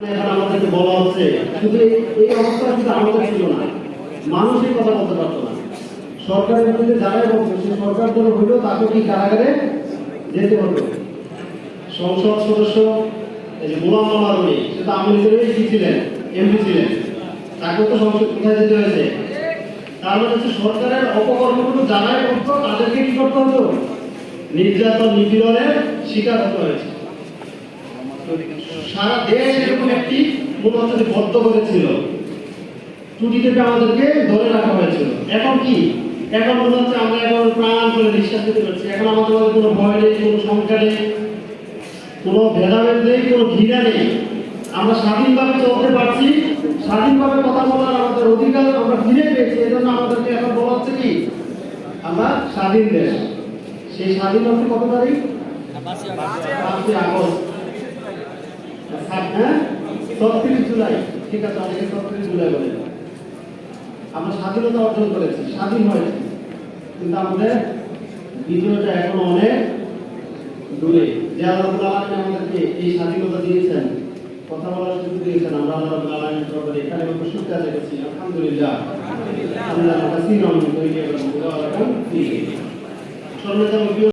এখন আমাদেরকে বলা হচ্ছে শুধু এই অবস্থা শুধু আমাদের ছিল না, মানুষের কথা বলতে পারতো না। সরকারের বিরুদ্ধে যারাই বলতো সে সরকার ধরে হইল তাকে কি কারাগারে যেতে হতো। সংসদ সদস্য এই যে গোলাম মোল্লা রনি, সে তো আওয়ামী লীগের কি ছিলেন, এমপি ছিলেন, তাকেও তো সংসদ কোথায় যেতে হয়েছে। তার মানে হচ্ছে সরকারের অপকর্মগুলো যারাই করতো তাদেরকে কি করতে হতো, নির্যাতন নিপীড়নের শিকার হতে হয়েছে। সারা দেশ এরকম একটি মনে হচ্ছে বদ্ধ করেছিল, ছুটি থেকে আমাদেরকে ধরে রাখা হয়েছিল। এখন কি, এখন মনে হচ্ছে আমরা এখন প্রাণ করে নিঃশ্বাস নিতে পারছি। এখন আমাদের মধ্যে কোনো ভয় নেই, কোনো শঙ্কা নেই, কোনো ভেদাভেদ নেই, কোনো ঘৃণা নেই। আমরা স্বাধীনভাবে চলতে পারছি, স্বাধীনভাবে কথা বলার আমাদের অধিকার আমরা ফিরে পেয়েছি। এই জন্য আমাদেরকে এখন বলা হচ্ছে কি আমরা স্বাধীন দেশ। সেই স্বাধীন হচ্ছে কত তারিখ? 5ই আগস্ট। হ্যাঁ, ৩৬ জুলাই। ঠিক আছে, অনেকে ৩৬ জুলাই বলে। আমরা স্বাধীনতা অর্জন করেছি, স্বাধীন হয়েছে, কিন্তু আমাদের বিজয়টা এখনো অনেক দূরে। যে আল্লাহ রাব্বুল আলামিন আমাদেরকে এই স্বাধীনতা দিয়েছেন, কথা বলার সুযোগ দিয়েছেন, আমরা আল্লাহ রাব্বুল আলামিনের দরবারে এখানে আমরা শুকরিয়া আদায় করছি। আলহামদুলিল্লাহ। আল্লাহ কাসীরাম তৈয়িবান মুবারাকান ফীহি।